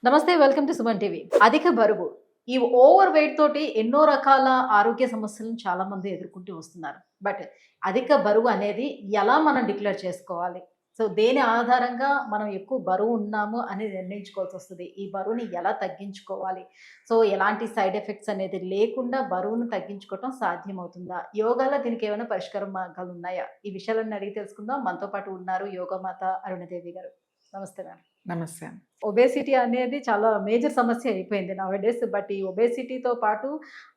నమస్తే, welcome to Suman TV. అధిక బరువు, ఈ ఓవర్ వెయిట్ తోటి ఎన్నో రకాల ఆరోగ్య సమస్యలను చాలా మంది ఎదుర్కొంటూ వస్తున్నారు. బట్ అధిక బరువు అనేది ఎలా మనం డిక్లేర్ చేసుకోవాలి? సో దేని ఆధారంగా మనం ఎక్కువ బరువు ఉన్నాము అని నిర్ణయించుకోవాల్సి వస్తుంది. ఈ బరువుని ఎలా తగ్గించుకోవాలి? సో ఎలాంటి సైడ్ ఎఫెక్ట్స్ అనేది లేకుండా బరువును తగ్గించుకోవటం సాధ్యమవుతుందా? యోగాలో దీనికి ఏమైనా పరిష్కార మార్గాలు ఉన్నాయా? ఈ విషయాలన్నీ అడిగి తెలుసుకుందాం. మనతో పాటు ఉన్నారు యోగమాత అరుణదేవి గారు. నమస్తే మ్యామ్. నమస్తే. ఒబేసిటీ అనేది చాలా మేజర్ సమస్య అయిపోయింది నౌఎడేస్. బట్ ఈ ఒబేసిటీతో పాటు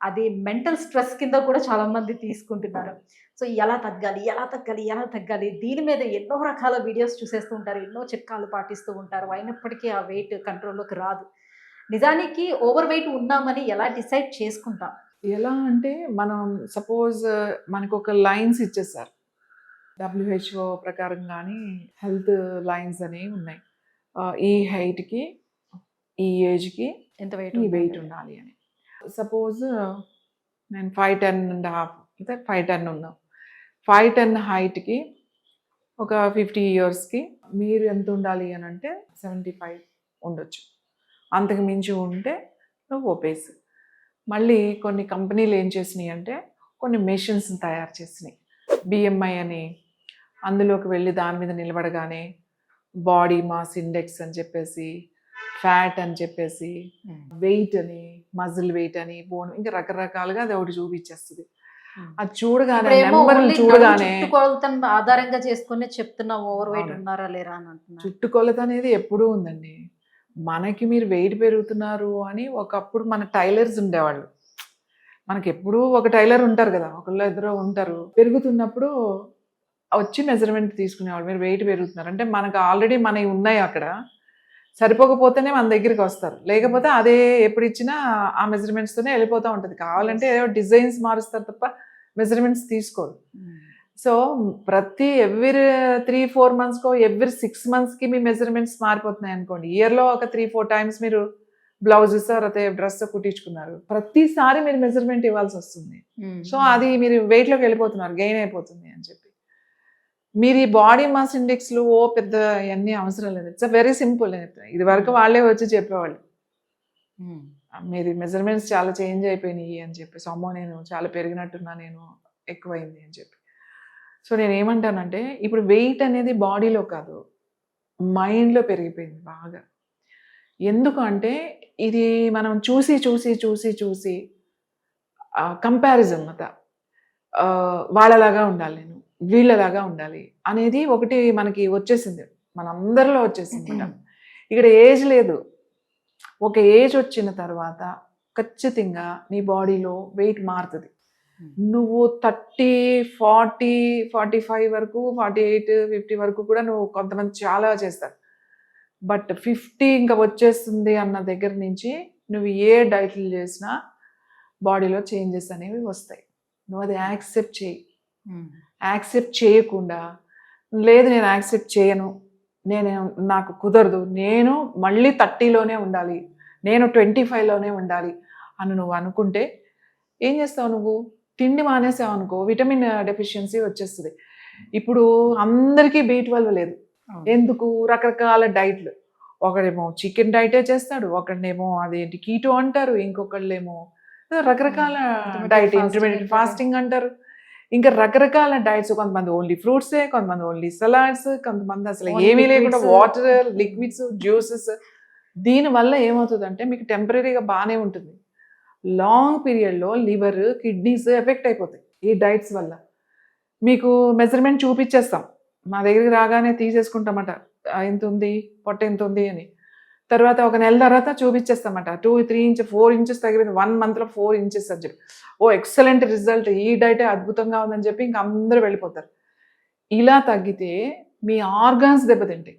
అది మెంటల్ స్ట్రెస్ కింద కూడా చాలా మంది తీసుకుంటున్నారు. సో ఎలా తగ్గాలి, ఎలా తగ్గాలి, ఎలా తగ్గాలి, దీని మీద ఎన్నో రకాల వీడియోస్ చూసేస్తూ ఉంటారు, ఎన్నో చిట్కాలు పాటిస్తూ ఉంటారు. అయినప్పటికీ ఆ వెయిట్ కంట్రోల్లోకి రాదు. నిజానికి ఓవర్ వెయిట్ ఉన్నామని ఎలా డిసైడ్ చేసుకుంటాం? ఎలా అంటే మనం సపోజ్ మనకు ఒక లైన్స్ ఇచ్చేసారు. WHO ప్రకారం కానీ హెల్త్ లైన్స్ అనేవి ఉన్నాయి. ఈ హైట్కి, ఈ ఏజ్కి ఎంత వెయిట్ ఈ వెయిట్ ఉండాలి అని. సపోజ్ నేను 5'10.5" అంటే 5'10" ఉన్నాం. 5'10" హైట్కి ఒక 50 ఇయర్స్కి మీరు ఎంత ఉండాలి అని అంటే 75 ఉండొచ్చు. అంతకు మించి ఉంటే నువ్వు ఒబేస్. మళ్ళీ కొన్ని కంపెనీలు ఏం చేసినాయి అంటే కొన్ని మెషిన్స్ తయారు చేసినాయి. BMI అని, అందులోకి వెళ్ళి దాని మీద నిలబడగానే బాడీ మాస్ ఇండెక్స్ అని చెప్పేసి, ఫ్యాట్ అని చెప్పేసి, వెయిట్ అని, మజిల్ వెయిట్ అని, బోన్, ఇంకా రకరకాలుగా అది ఒకటి చూపించేస్తుంది. అది చూడగానే నెంబర్లు చూడగానే ఆధారంగా చేసుకుని చెప్తున్నా ఓవర్ వెయిట్ ఉన్నారా లేరా అని అంటున్నా. చుట్టుకొలత అనేది ఎప్పుడూ ఉందండి. మనకి మీరు వెయిట్ పెరుగుతున్నారు అని ఒకప్పుడు మన టైలర్స్ ఉండేవాళ్ళు. మనకి ఎప్పుడూ ఒక టైలర్ ఉంటారు కదా, ఒకళ్ళు ఇద్దరు ఉంటారు. పెరుగుతున్నప్పుడు వచ్చి మెజర్మెంట్ తీసుకునేవాళ్ళు. మీరు వెయిట్ పెరుగుతున్నారు అంటే మనకు ఆల్రెడీ మనవి ఉన్నాయి అక్కడ, సరిపోకపోతేనే మన దగ్గరికి వస్తారు. లేకపోతే అదే ఎప్పుడు ఇచ్చినా ఆ మెజర్మెంట్స్తోనే వెళ్ళిపోతూ ఉంటుంది. కావాలంటే ఏదో డిజైన్స్ మారుస్తారు తప్ప మెజర్మెంట్స్ తీసుకోరు. సో ప్రతి ఎవ్రీ 3-4 monthsకో ఎవ్రీ 6 monthsకి మీ మెజర్మెంట్స్ మారిపోతున్నాయి అనుకోండి. ఇయర్లో ఒక 3-4 times మీరు బ్లౌజెస్ అయితే డ్రెస్ కుట్టించుకున్నారు, ప్రతిసారి మీరు మెజర్మెంట్ ఇవ్వాల్సి వస్తుంది. సో అది మీరు వెయిట్లోకి వెళ్ళిపోతున్నారు, గెయిన్ అయిపోతుంది అని చెప్పి. మీరు ఈ బాడీ మాస్ ఇండెక్స్లు పెద్ద ఇవన్నీ అవసరం లేదు. It's very simple. ఇది వరకు వాళ్ళే వచ్చి చెప్పేవాళ్ళు, మీరు మెజర్మెంట్స్ చాలా చేంజ్ అయిపోయినాయి అని చెప్పేసి, అమ్మో నేను చాలా పెరిగినట్టున్నా, నేను ఎక్కువైంది అని చెప్పి. సో నేను ఏమంటానంటే ఇప్పుడు వెయిట్ అనేది బాడీలో కాదు, మైండ్లో పెరిగిపోయింది బాగా. ఎందుకు అంటే ఇది మనం చూసి చూసి చూసి చూసి కంపారిజన్ అన్నమాట. వాళ్ళలాగా ఉండాలి, నేను వీళ్ళలాగా ఉండాలి అనేది ఒకటి మనకి వచ్చేసింది, మనందరిలో వచ్చేసింది అనమాట. ఇక్కడ ఏజ్ లేదు. ఒక ఏజ్ వచ్చిన తర్వాత ఖచ్చితంగా నీ బాడీలో వెయిట్ మారుతుంది. నువ్వు 30, 40, 45 వరకు, 48, 50 వరకు కూడా నువ్వు కొంతమంది చాలా చేస్తారు. బట్ 50 ఇంకా వచ్చేస్తుంది అన్న దగ్గర నుంచి నువ్వు ఏ డైట్లు చేసినా బాడీలో చేంజెస్ అనేవి వస్తాయి. నువ్వు అది యాక్సెప్ట్ చేయి. యాక్సెప్ట్ చేయకుండా, లేదు నేను యాక్సెప్ట్ చేయను, నాకు కుదరదు, నేను మళ్ళీ 30లోనే ఉండాలి, నేను 25లోనే ఉండాలి అని నువ్వు అనుకుంటే ఏం చేస్తావు? నువ్వు తిండి మానేసావు అనుకో, విటమిన్ డెఫిషియన్సీ వచ్చేస్తుంది. ఇప్పుడు అందరికీ B12 లేదు. ఎందుకు? రకరకాల డైట్లు. ఒకడేమో చికెన్ డైటే చేస్తాడు, ఒకడేమో అదేంటి కీటో అంటారు, ఇంకొకళ్ళేమో రకరకాల డైట్, ఇంటర్మీడియట్ ఫాస్టింగ్ అంటారు, ఇంకా రకరకాల డైట్స్. కొంతమంది ఓన్లీ ఫ్రూట్సే, కొంతమంది ఓన్లీ సలాడ్స్, కొంతమంది అసలు ఏమీ లేకుండా వాటర్, లిక్విడ్స్, జ్యూసెస్. దీనివల్ల ఏమవుతుందంటే మీకు టెంపరీగా బాగానే ఉంటుంది, లాంగ్ పీరియడ్లో లివర్, కిడ్నీస్ ఎఫెక్ట్ అయిపోతాయి ఈ డైట్స్ వల్ల. మీకు మెజర్మెంట్ చూపించేస్తాం, మా దగ్గరికి రాగానే తీసేసుకుంటామట, ఎంత ఉంది, పొట్ట ఎంత ఉంది అని. తర్వాత ఒక నెల తర్వాత చూపించేస్తామట, 2-3 inches 4 inches తగ్గిపోయింది, 1 monthలో 4 inches అని చెప్పి. ఎక్సలెంట్ రిజల్ట్, ఈ డైటే అద్భుతంగా ఉందని చెప్పి ఇంక అందరూ వెళ్ళిపోతారు. ఇలా తగ్గితే మీ ఆర్గాన్స్ దెబ్బతింటాయి.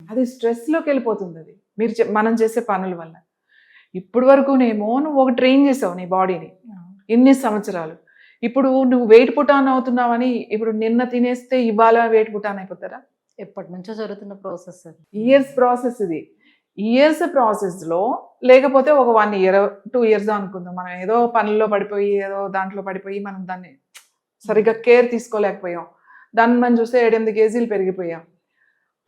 అది స్ట్రెస్లోకి వెళ్ళిపోతుంది. అది మనం చేసే పనుల వల్ల. ఇప్పుడు వరకునేమో నువ్వు ఒక ట్రైన్ చేసావు నీ బాడీని ఇన్ని సంవత్సరాలు. ఇప్పుడు నువ్వు వెయిట్ పుటాన్ అవుతున్నావని ఇప్పుడు నిన్న తినేస్తే ఇవాళ వెయిట్ పుటాన్ అయిపోతారా? ఎప్పటి నుంచో జరుగుతున్న ప్రాసెస్, ఇయర్స్ ప్రాసెస్. ఇది ఇయర్స్ ప్రాసెస్లో, లేకపోతే ఒక 1 year 2 years అనుకుందాం, మనం ఏదో పనుల్లో పడిపోయి, ఏదో దాంట్లో పడిపోయి మనం దాన్ని సరిగ్గా కేర్ తీసుకోలేకపోయాం, దాన్ని మనం చూస్తే 7-8 kgs పెరిగిపోయాం.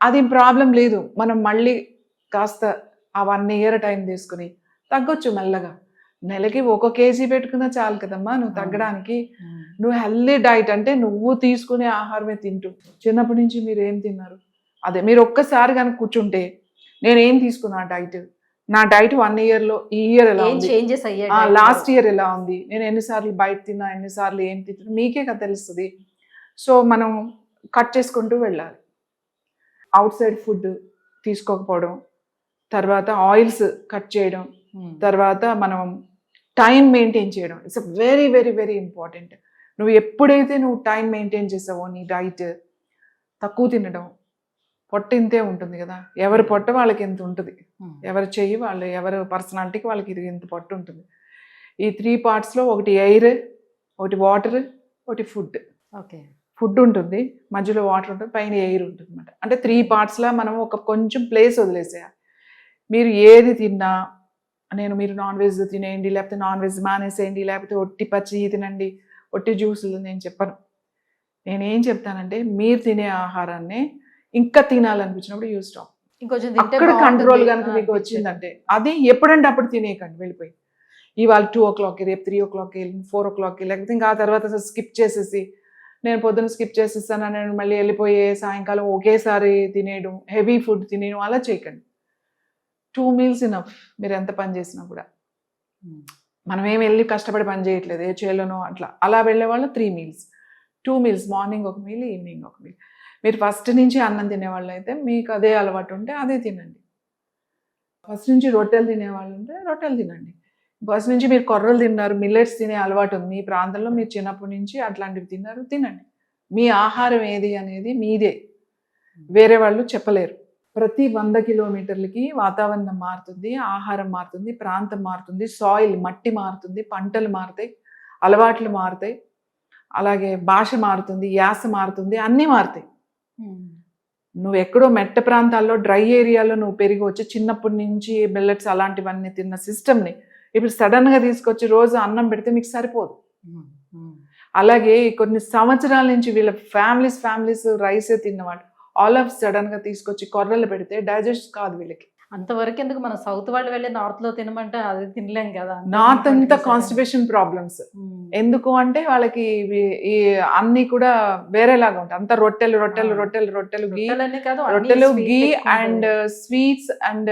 అది ప్రాబ్లం లేదు, మనం మళ్ళీ కాస్త ఆ 1 year టైం తీసుకుని తగ్గొచ్చు మెల్లగా. నెలకి 1 kg పెట్టుకున్నా చాలు కదమ్మా నువ్వు తగ్గడానికి. నువ్వు హెల్దీ డైట్ అంటే నువ్వు తీసుకునే ఆహారమే తింటూ. చిన్నప్పటి నుంచి మీరు ఏం తిన్నారు? అదే మీరు ఒక్కసారి కనుక కూర్చుంటే నేనేం తీసుకున్నా డైట్, నా డైట్ 1 yearలో ఈ ఇయర్ ఎలా ఏం ఉంది, చేంజెస్ అయ్యాయి లాస్ట్ ఇయర్ ఎలా ఉంది, నేను ఎన్నిసార్లు బయట తిన్నా, ఎన్నిసార్లు ఏం తిన్నా, మీకే కదా తెలుస్తుంది. సో మనం కట్ చేసుకుంటూ వెళ్ళాలి. అవుట్ సైడ్ ఫుడ్ తీసుకోకపోవడం, తర్వాత ఆయిల్స్ కట్ చేయడం, తర్వాత మనం టైం మెయింటైన్ చేయడం. It's a very very very important. నువ్వు ఎప్పుడైతే నువ్వు టైం మెయింటైన్ చేసావో నీ డైట్, తక్కువ తినడం, పొట్ట ఇంతే ఉంటుంది కదా, ఎవరి పొట్ట వాళ్ళకి ఎంత ఉంటుంది, ఎవరి చెయ్యి వాళ్ళు, ఎవరి పర్సనాలిటీకి వాళ్ళకి ఇది ఇంత పొట్ట ఉంటుంది. ఈ 3 partsలో ఒకటి ఎయిర్, ఒకటి వాటర్, ఒకటి ఫుడ్. ఓకే, ఫుడ్ ఉంటుంది, మధ్యలో వాటర్ ఉంటుంది, పైన ఎయిర్ ఉంటుంది అనమాట. అంటే 3 partsలా మనం ఒక కొంచెం ప్లేస్ వదిలేసేయాలి. మీరు ఏది తిన్నా, మీరు నాన్ వెజ్ తినేయండి, లేకపోతే నాన్ వెజ్ మానేసేయండి, లేకపోతే ఒట్టి పచ్చి తినండి, ఒట్టి జ్యూసులు నేను చెప్పను. నేనేం చెప్తానంటే మీరు తినే ఆహారాన్ని ఇంకా తినాలనిపించినప్పుడు యూజ్ స్టాప్. ఇంకొంచెం తింటే అక్కడ కంట్రోల్ బాగుంటుంది కనుక మీకు అనిపించేది. వచ్చిందంటే అది ఎప్పుడంటే అప్పుడు తినేయకండి వెళ్ళిపోయి. ఇవాళ 2 o'clock, రేపు 3 o'clock, 4 o'clock, లేకపోతే ఇంకా ఆ తర్వాత స్కిప్ చేసేసి నేను పొద్దున్న స్కిప్ చేసేస్తాను, నేను మళ్ళీ వెళ్ళిపోయే సాయంకాలం ఒకేసారి తినేయడం, హెవీ ఫుడ్ తినేయడం అలా చేయకండి. 2 meals ఇనఫ్. మీరు ఎంత పని చేసినా కూడా మనం ఏమి వెళ్ళి కష్టపడి పని చేయట్లేదు, ఏ చేలోనో అట్లా. అలా వెళ్ళే వాళ్ళు 3 meals, 2 meals, మార్నింగ్ ఒక మీల్, ఈవినింగ్ ఒక మీల్. మీరు ఫస్ట్ నుంచి అన్నం తినేవాళ్ళు అయితే మీకు అదే అలవాటు ఉంటే అదే తినండి. ఫస్ట్ నుంచి రొట్టెలు తినేవాళ్ళు ఉంటే రొట్టెలు తినండి. ఫస్ట్ నుంచి మీరు కొర్రలు తిన్నారు, మిల్లెట్స్ తినే అలవాటు ఉంది మీ ప్రాంతంలో, మీరు చిన్నప్పటి నుంచి అట్లాంటివి తిన్నారు, తినండి. మీ ఆహారం ఏది అనేది మీదే, వేరే వాళ్ళు చెప్పలేరు. ప్రతి 100 kilometerలకి వాతావరణం మారుతుంది, ఆహారం మారుతుంది, ప్రాంతం మారుతుంది, సాయిల్ మట్టి మారుతుంది, పంటలు మారుతాయి, అలవాట్లు మారుతాయి, అలాగే భాష మారుతుంది, యాస మారుతుంది, అన్నీ మారుతాయి. నువ్వు ఎక్కడో మెట్ట ప్రాంతాల్లో డ్రై ఏరియాలో నువ్వు పెరిగి వచ్చి చిన్నప్పటి నుంచి మిల్లెట్స్ అలాంటివన్నీ తిన్న సిస్టమ్ని ఇప్పుడు సడన్గా తీసుకొచ్చి రోజు అన్నం పెడితే మీకు సరిపోదు. అలాగే కొన్ని సంవత్సరాల నుంచి వీళ్ళ ఫ్యామిలీస్ రైసే తిన్నవాళ్ళు ఆల్ ఆఫ్ సడన్గా తీసుకొచ్చి కొర్రలు పెడితే డైజెస్ట్ కాదు వీళ్ళకి. అంతవరకు ఎందుకు, మన సౌత్ వాళ్ళు వెళ్ళి నార్త్ లో తినమంటే అది తినలేం కదా. నార్త్ అంతా కాన్స్టిపేషన్ ప్రాబ్లమ్స్. ఎందుకు అంటే వాళ్ళకి ఈ అన్ని కూడా వేరేలాగా ఉంటాయి. అంతా రొట్టెలు గీ అండ్ స్వీట్స్ అండ్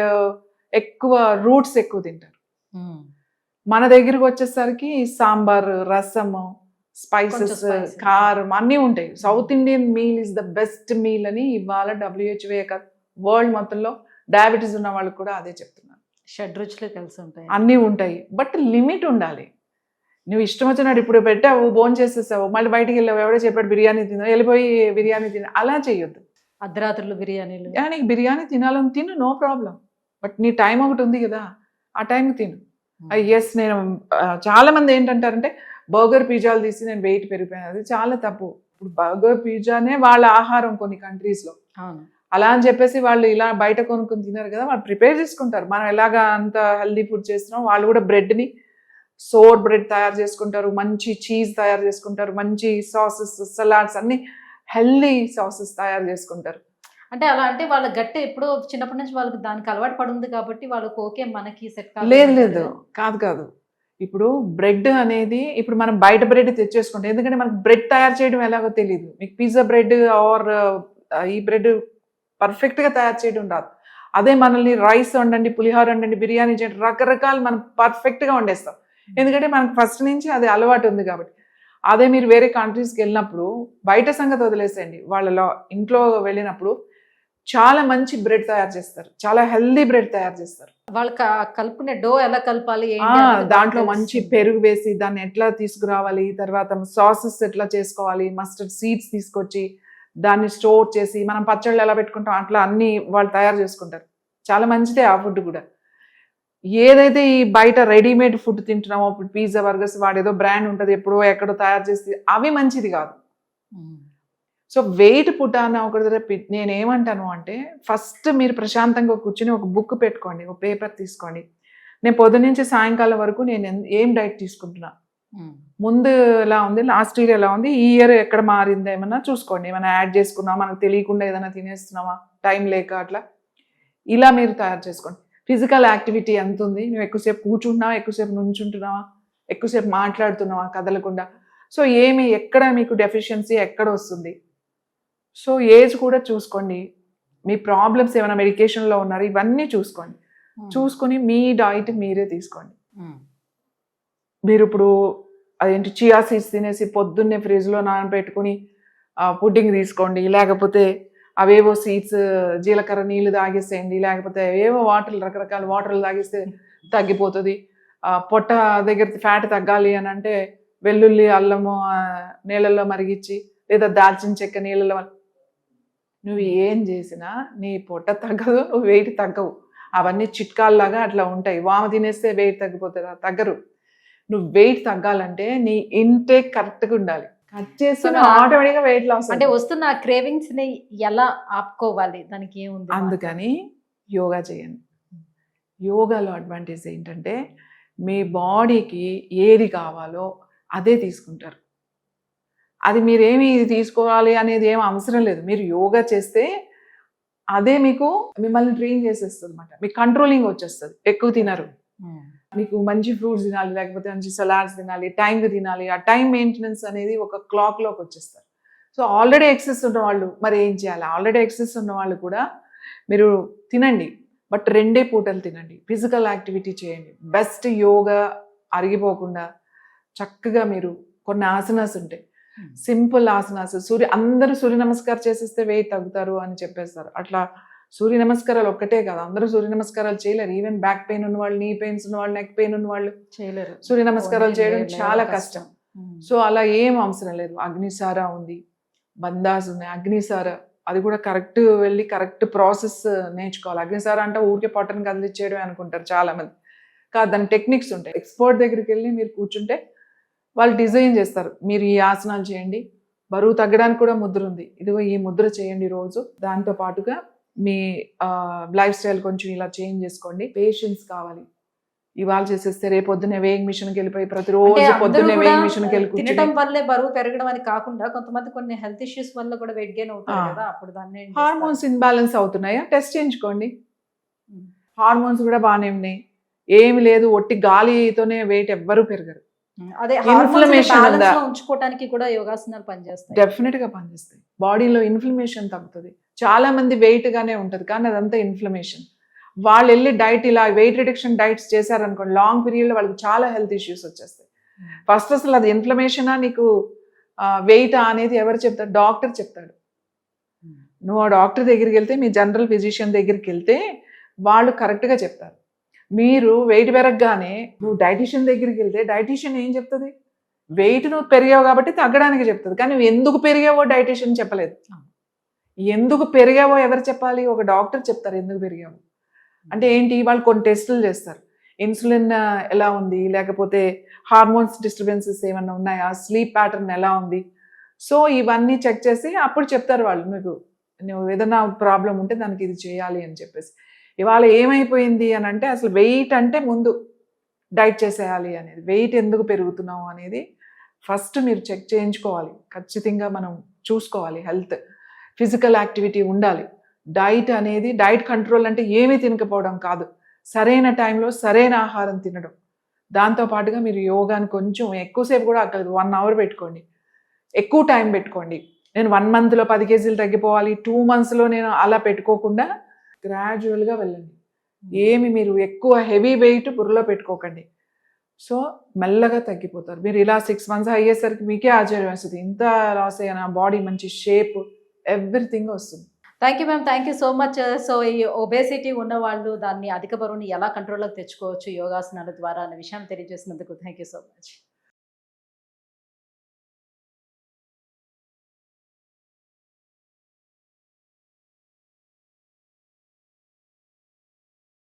ఎక్కువ రూట్స్ ఎక్కువ తింటారు. మన దగ్గరకు వచ్చేసరికి సాంబార్, రసము, స్పైసెస్, కారం అన్నీ ఉంటాయి. South Indian meal is the best meal అని ఇవాళ WHO కాదు వరల్డ్ మొత్తంలో డయాబెటీస్ ఉన్న వాళ్ళకి కూడా అదే చెప్తున్నారు. షడ్రుచులు కలిసి ఉంటాయి, అన్నీ ఉంటాయి, బట్ లిమిట్ ఉండాలి. నువ్వు ఇష్టం వచ్చినట్టు ఇప్పుడు పెట్టావు, భోజనం చేసేసావు, మళ్ళీ బయటికి వెళ్ళావు, ఎవడో చెప్పాడు బిర్యానీ తిన, వెళ్ళిపోయి బిర్యానీ తిన, అలా చేయొద్దు. అర్ధరాత్రులు బిర్యానీలు, నీకు బిర్యానీ తినాలని తిను, నో ప్రాబ్లం, బట్ నీ టైం ఒకటి ఉంది కదా, ఆ టైంకి తిను. ఎస్, నేను చాలా మంది ఏంటంటారంటే బర్గర్, పిజ్జాలు తీసి నేను వెయిట్ పెరిగిపోయాను, అది చాలా తప్పు. ఇప్పుడు బర్గర్, పిజ్జానే వాళ్ళ ఆహారం కొన్ని కంట్రీస్లో. అలా అని చెప్పేసి వాళ్ళు ఇలా బయట కొనుక్కొని తిన్నారు కదా, వాళ్ళు ప్రిపేర్ చేసుకుంటారు. మనం ఎలాగా అంత హెల్దీ ఫుడ్ చేస్తున్నాం, వాళ్ళు కూడా బ్రెడ్ని సోర్ బ్రెడ్ తయారు చేసుకుంటారు, మంచి చీజ్ తయారు చేసుకుంటారు, మంచి సాసెస్, సలాడ్స్, అన్ని హెల్దీ సాసెస్ తయారు చేసుకుంటారు. అంటే అలా అంటే వాళ్ళ గట్టి ఎప్పుడో చిన్నప్పటి నుంచి వాళ్ళకి దానికి అలవాటు పడి ఉంది కాబట్టి వాళ్ళకి ఓకే, మనకి సెట్ లేదు కాదు. ఇప్పుడు బ్రెడ్ అనేది ఇప్పుడు మనం బయట బ్రెడ్ తెచ్చేసుకుంటాం, ఎందుకంటే మనకు బ్రెడ్ తయారు చేయడం ఎలాగో తెలియదు. మీకు పిజ్జా బ్రెడ్ ఆర్ ఈ బ్రెడ్ పర్ఫెక్ట్గా తయారు చేయడం రాదు. అదే మనల్ని రైస్ వండండి, పులిహోర వండండి, బిర్యానీ చేయండి, రకరకాలు మనం పర్ఫెక్ట్గా వండేస్తాం, ఎందుకంటే మనకు ఫస్ట్ నుంచి అది అలవాటు ఉంది కాబట్టి. అదే మీరు వేరే కంట్రీస్కి వెళ్ళినప్పుడు బయట సంగతి వదిలేసేయండి, వాళ్ళ ఇంట్లో వెళ్ళినప్పుడు చాలా మంచి బ్రెడ్ తయారు చేస్తారు, చాలా హెల్దీ బ్రెడ్ తయారు చేస్తారు. వాళ్ళు కలుపుకునే డో ఎలా కలపాలి, దాంట్లో మంచి పెరుగు వేసి దాన్ని ఎట్లా తీసుకురావాలి, తర్వాత సాసెస్ ఎట్లా చేసుకోవాలి, మస్టర్డ్ సీడ్స్ తీసుకొచ్చి దాన్ని స్టోర్ చేసి మనం పచ్చళ్ళు ఎలా పెట్టుకుంటాం అట్లా అన్ని వాళ్ళు తయారు చేసుకుంటారు. చాలా మంచిదే ఆ ఫుడ్ కూడా. ఏదైతే ఈ బయట రెడీమేడ్ ఫుడ్ తింటున్నామో, ఇప్పుడు పిజ్జా, బర్గర్స్, వాడేదో బ్రాండ్ ఉంటుంది ఎప్పుడో ఎక్కడో తయారు చేసి, అవి మంచిది కాదు. సో వెయిట్ పుట్టాన ఒకటి నేనేమంటాను అంటే, ఫస్ట్ మీరు ప్రశాంతంగా కూర్చుని ఒక బుక్ పెట్టుకోండి, ఒక పేపర్ తీసుకోండి. నేను పొద్దు నుంచి సాయంకాలం వరకు నేను ఏం డైట్ తీసుకుంటున్నా, ముందు ఎలా ఉంది, లాస్ట్ ఇయర్ ఎలా ఉంది, ఈ ఇయర్ ఎక్కడ మారిందా ఏమన్నా చూసుకోండి. ఏమైనా యాడ్ చేసుకున్నామా, మనకు తెలియకుండా ఏదైనా తినేస్తున్నామా టైం లేక, అట్లా ఇలా మీరు తయారు చేసుకోండి. ఫిజికల్ యాక్టివిటీ ఎంత ఉంది, నువ్వు ఎక్కువసేపు కూర్చుంటున్నావా, ఎక్కువసేపు నుంచుంటున్నావా, ఎక్కువసేపు మాట్లాడుతున్నావా కదలకుండా. సో ఎక్కడ మీకు డెఫిషియన్సీ ఎక్కడ వస్తుంది. సో ఏజ్ కూడా చూసుకోండి, మీ ప్రాబ్లమ్స్ ఏమైనా మెడికేషన్లో ఉన్నారు ఇవన్నీ చూసుకోండి. చూసుకొని మీ డైట్ మీరే తీసుకోండి. మీరు ఇప్పుడు అదేంటి చియా సీడ్స్ తినేసి పొద్దున్నే ఫ్రిడ్జ్లో నానబెట్టుకుని పుడ్డింగ్ తీసుకోండి, లేకపోతే అవేవో సీడ్స్ జీలకర్ర నీళ్ళు తాగేసేయండి, లేకపోతే ఏవో వాటర్లు రకరకాల వాటర్లు తాగేస్తే తగ్గిపోతుంది. పొట్ట దగ్గర ఫ్యాట్ తగ్గాలి అని అంటే వెల్లుల్లి అల్లము నీళ్ళల్లో మరిగించి లేదా దాల్చిన చెక్క నీళ్ళలో నువ్వు ఏం చేసినా నీ పొట్ట తగ్గదు, నువ్వు వెయిట్ తగ్గవు. అవన్నీ చిట్కాల్లాగా అట్లా ఉంటాయి. వామ తినేస్తే వెయిట్ తగ్గిపోతుందా? తగ్గరు. నువ్వు వెయిట్ తగ్గాలంటే నీ ఇంటేక్ కరెక్ట్గా ఉండాలి. కట్ చేస్తే ఆటోమేటిక్గా వెయిట్ లాస్. అంటే వస్తున్న క్రేవింగ్స్ ని ఎలా ఆపుకోవాలి, దానికి ఏముంది? అందుకని యోగా చేయండి. యోగాలో అడ్వాంటేజ్ ఏంటంటే మీ బాడీకి ఏది కావాలో అదే తీసుకుంటారు. అది మీరేమి తీసుకోవాలి అనేది ఏం అవసరం లేదు. మీరు యోగా చేస్తే అదే మిమ్మల్ని ట్రైన్ చేసేస్తుంది అనమాట. మీకు కంట్రోలింగ్ వచ్చేస్తుంది. ఎక్కువ తినరు, మీకు మంచి ఫ్రూట్స్ తినాలి, లేకపోతే మంచి సలాడ్స్ తినాలి, టైంకి తినాలి. ఆ టైం మెయింటెనెన్స్ అనేది ఒక క్లాక్లోకి వచ్చేస్తారు. సో ఆల్రెడీ ఎక్సెస్ ఉన్న వాళ్ళు మరి ఏం చేయాలి? ఆల్రెడీ ఎక్సెస్ ఉన్న వాళ్ళు కూడా మీరు తినండి, బట్ 2 పూటలు తినండి. ఫిజికల్ యాక్టివిటీ చేయండి. బెస్ట్ యోగా అరిగిపోకుండా చక్కగా మీరు కొన్ని ఆసనాస్ ఉంటాయి, సింపుల్ ఆసనాస్. అందరూ సూర్య నమస్కారం చేసేస్తే వెయిట్ తగ్గుతారు అని చెప్పేస్తారు. అట్లా సూర్య నమస్కారాలు ఒక్కటే కాదు, అందరూ సూర్య నమస్కారాలు చేయలేరు. ఈవెన్ బ్యాక్ పెయిన్ ఉన్న వాళ్ళు, నీ పెయిన్స్ ఉన్న వాళ్ళు, నెక్ పెయిన్ ఉన్న వాళ్ళు చేయలేరు. సూర్య నమస్కారాలు చేయడం చాలా కష్టం. సో అలా ఏం అవసరం లేదు. అగ్నిసార ఉంది, బందాస్ ఉన్నాయి. అగ్నిసార అది కూడా కరెక్ట్ వెళ్ళి కరెక్ట్ ప్రాసెస్ నేర్చుకోవాలి. అగ్నిసార అంటే ఊరికే పొట్టను కదిలిచ్చేయడం అనుకుంటారు చాలా మంది. కాదు, దాని టెక్నిక్స్ ఉంటాయి. ఎక్స్పర్ట్ దగ్గరికి వెళ్ళి మీరు కూర్చుంటే వాళ్ళు డిజైన్ చేస్తారు. మీరు ఈ ఆసనాలు చేయండి, బరువు తగ్గడానికి కూడా ముద్ర ఉంది, ఇదిగో ఈ ముద్ర చేయండి రోజు. దాంతో పాటుగా మీ లైఫ్ స్టైల్ కొంచెం ఇలా చేంజ్ చేసుకోండి. పేషెన్స్ కావాలి. ఇవాళ చేసేస్తే రేపు పొద్దున్నే వేయింగ్ మిషన్కి వెళ్ళిపోయి ప్రతిరోజు పొద్దున్నే వేయింగ్ మిషన్కి వెళ్ళి తినడం వల్లే బరువు పెరగడం అని కాకుండా కొంతమంది కొన్ని హెల్త్ ఇష్యూస్ వల్ల కూడా వెయిట్ గెయిన్ అవుతారు కదా, అప్పుడు దాన్ని హార్మోన్స్ ఇన్బ్యాలెన్స్ అవుతున్నాయా టెస్ట్ చేయించుకోండి. హార్మోన్స్ కూడా బాగానే ఉన్నాయి, ఏమి లేదు. ఒట్టి గాలితోనే వెయిట్ ఎవ్వరూ పెరగరు. అదే ఇన్ఫ్లమేషన్ ఉంచుకోవడానికి కూడా యోగాసనాలు పనిచేస్తాయి. డెఫినెట్ గా పనిచేస్తాయి. బాడీలో ఇన్ఫ్లమేషన్ తగ్గుతుంది. చాలా మంది వెయిట్ గానే ఉంటది కానీ అదంతా ఇన్ఫ్లమేషన్. వాళ్ళు వెళ్ళి డైట్ ఇలా వెయిట్ రిడక్షన్ డైట్స్ చేశారనుకోండి, లాంగ్ పీరియడ్ లో వాళ్ళకి చాలా హెల్త్ ఇష్యూస్ వచ్చేస్తాయి. ఫస్ట్ అసలు అది ఇన్ఫ్లమేషనా నీకు వెయిటా అనేది ఎవరు చెప్తారు? డాక్టర్ చెప్తాడు. నువ్వు ఆ డాక్టర్ దగ్గరికి వెళ్తే, మీ జనరల్ ఫిజిషియన్ దగ్గరికి వెళ్తే వాళ్ళు కరెక్ట్గా చెప్తారు. మీరు వెయిట్ పెరగగానే నువ్వు డైటీషియన్ దగ్గరికి వెళ్తే డైటీషియన్ ఏం చెప్తుంది? వెయిట్ నువ్వు పెరిగావు కాబట్టి తగ్గడానికి చెప్తుంది, కానీ నువ్వు ఎందుకు పెరిగావో డైటీషియన్ చెప్పలేదు. ఎందుకు పెరిగావో ఎవరు చెప్పాలి? ఒక డాక్టర్ చెప్తారు ఎందుకు పెరిగావు అంటే ఏంటి. వాళ్ళు కొన్ని టెస్టులు చేస్తారు. ఇన్సులిన్ ఎలా ఉంది, లేకపోతే హార్మోన్స్ డిస్టర్బెన్సెస్ ఏమన్నా ఉన్నాయా, స్లీప్ ప్యాటర్న్ ఎలా ఉంది. సో ఇవన్నీ చెక్ చేసి అప్పుడు చెప్తారు వాళ్ళు, నువ్వు ఏదైనా ప్రాబ్లం ఉంటే దానికి ఇది చేయాలి అని చెప్పేసి. ఇవాళ ఏమైపోయింది అని అంటే అసలు వెయిట్ అంటే ముందు డైట్ చేసేయాలి అనేది. వెయిట్ ఎందుకు పెరుగుతున్నావు అనేది ఫస్ట్ మీరు చెక్ చేయించుకోవాలి. ఖచ్చితంగా మనం చూసుకోవాలి. హెల్త్, ఫిజికల్ యాక్టివిటీ ఉండాలి. డైట్ అనేది, డైట్ కంట్రోల్ అంటే ఏమీ తినకపోవడం కాదు, సరైన టైంలో సరైన ఆహారం తినడం. దాంతోపాటుగా మీరు యోగాని కొంచెం ఎక్కువసేపు కూడా అక్కర్లేదు, 1 అవర్ పెట్టుకోండి, ఎక్కువ టైం పెట్టుకోండి. నేను 1 మంత్లో 10 కేజీలు తగ్గిపోవాలి, 2 మంత్స్లో నేను అలా పెట్టుకోకుండా గ్రాడ్యువల్గా వెళ్ళండి. ఏమి మీరు ఎక్కువ హెవీ వెయిట్ బుర్రలో పెట్టుకోకండి. సో మెల్లగా తగ్గిపోతారు. మీరు ఇలా 6 మంత్స్ అయ్యేసరికి మీకే ఆశ్చర్యం వస్తుంది, ఇంత లాస్ అయ్యానా, బాడీ మంచి షేప్ ఎవ్రీథింగ్ వస్తుంది. Thank you ma'am, thank you so much. So ఈ ఒబేసిటీ ఉన్న వాళ్ళు దాన్ని అధిక బరువుని ఎలా కంట్రోల్లోకి తెచ్చుకోవచ్చు యోగాసనాల ద్వారా అనే విషయాన్ని తెలియజేసినందుకు థ్యాంక్ యూ సో మచ్.